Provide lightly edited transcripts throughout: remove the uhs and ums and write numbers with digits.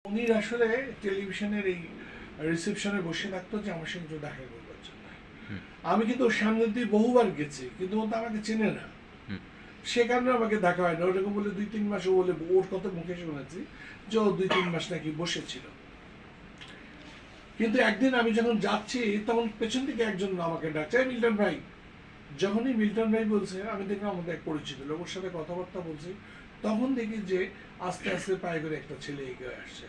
উনি আসলে টেলিভিশনের এই রিসেপশনে বসে থাকতো যে আমার সঙ্গে একটু দেখা করবার জন্য। আমি কিন্তু ওর সামনে দিয়ে বহুবার গেছি, কিন্তু ও তো আমাকে চেনে না। সে কারণে আমাকে দেখা হয় না। ওরকম বলে 2-3 মাস, ও বলে ওর কথা মুখে শুনেছি যে ও 2-3 মাস নাকি বসেছিল। কিন্তু একদিন আমি যখন যাচ্ছি তখন পেছন থেকে একজন আমাকে ডাকছে, "এই মিল্টন ভাই।" যখনই মিল্টন ভাই বলছে, আমি দেখলাম আমাদের এক পরিচিত লোক, ওর সাথে কথাবার্তা বলছি। তখন দেখি যে আস্তে আস্তে পায়ে করে একটা ছেলে এগিয়ে আসছে।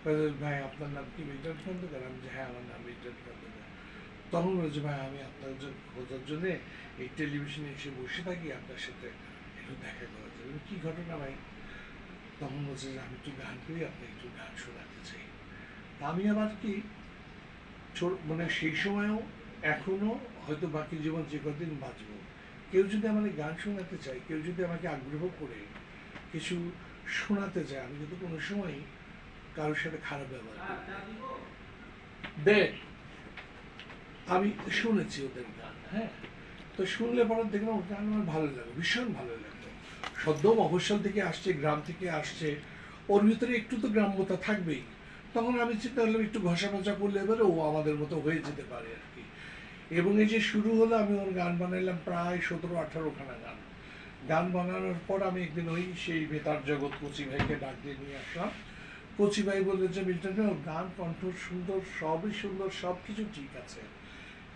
বলে, "ভাই আপনার নাম কি মিল্টন খন্দকার?" আমি যে, "হ্যাঁ আমার নাম মিল্টন খন্দকার।" তখন বলছে, "ভাই আমি আপনার খোঁজার জন্য এই টেলিভিশনে এসে বসে থাকি, আপনার সাথে একটু দেখা করার জন্য।" কি ঘটনা ভাই? তখন বলছে যে, "আমি একটু গান করি, আপনি একটু গান শোনাতে চাই।" আমি আবার কি মানে সেই সময়ও এখনো হয়তো বাকি জীবন যে কদিন বাঁচবো, কেউ যদি আমাকে গান শোনাতে চায়, কেউ যদি আমাকে আগ্রহ করে কিছু শোনাতে চায়, আমি কিন্তু কোনো সময় কারোর সাথে খারাপ ব্যবহার করি না। দেখ, আমি শুনেছি ওদের গান, হ্যাঁ, তো শুনলে পরে দেখলাম ওর গান আমার ভালো লাগে, ভীষণ ভালো লাগলো। সদ্য মফস্বল থেকে আসছে, গ্রাম থেকে আসছে, ওর ভিতরে একটু তো গ্রাম্যতা থাকবেই। তখন আমি চিন্তা করলাম একটু ঘষা মজা করলে এবারে ও আমাদের মতো হয়ে যেতে পারে আর কি। এবং এই যে শুরু হলো, আমি ওর গান বানাইলাম প্রায় 17-18 খানা গান। গান বানানোর পর আমি একদিন ওই সেই বেতার জগৎ কচি ভাইকে ডাক দিয়ে নিয়ে আসলাম। কচি ভাই বললো যে, "মিল্টন ভাই, ওর গান কণ্ঠ সুন্দর, সবই সুন্দর, সব কিছু ঠিক আছে,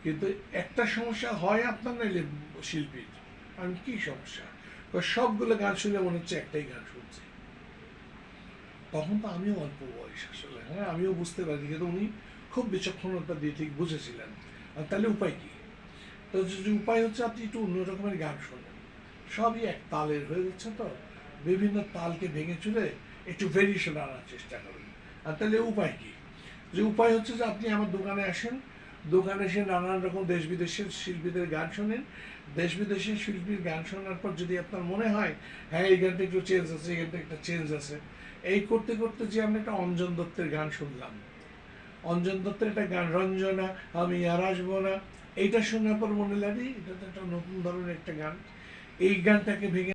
কিন্তু একটা সমস্যা হয় আপনার নাইলে শিল্পীর।" আমি, "কি সমস্যা?" "সবগুলো গান শুনে মনে হচ্ছে একটাই গান শুনছি।" তখন তো আমিও অল্প বয়স আসলে, হ্যাঁ, আমিও বুঝতে পারি, কিন্তু উনি খুব বিচক্ষণতা দিয়ে ঠিক বুঝেছিলেন। তাহলে উপায় কি? তো যে উপায় হচ্ছে আপনি একটু অন্য রকমের গান শোনেন, সবই এক তালের হয়ে যাচ্ছে, তো বিভিন্ন তালকে ভেঙে চুরে একটু ভেরিয়েশন আনার চেষ্টা করেন। আর তাহলে উপায় কি? যে উপায় হচ্ছে যে আপনি আমার দোকানে আসেন, দোকানে এসে নানান রকম দেশ বিদেশের শিল্পীদের গান শোনেন। দেশ বিদেশের শিল্পীর গান শোনার পর যদি আপনার মনে হয় হ্যাঁ এই গানটা একটু চেঞ্জ আছে, এই গানটা একটা চেঞ্জ আছে, এই করতে করতে যে আমরা একটা অঞ্জন দত্তের গান শুনলাম, অঞ্জন দত্তের একটা গান, "রঞ্জনা আমি আর আসবো না", এইটা শোনার পর মনে লাগে এটা তো একটা নতুন ধরনের একটা গান। এই গানটাকে ভেঙে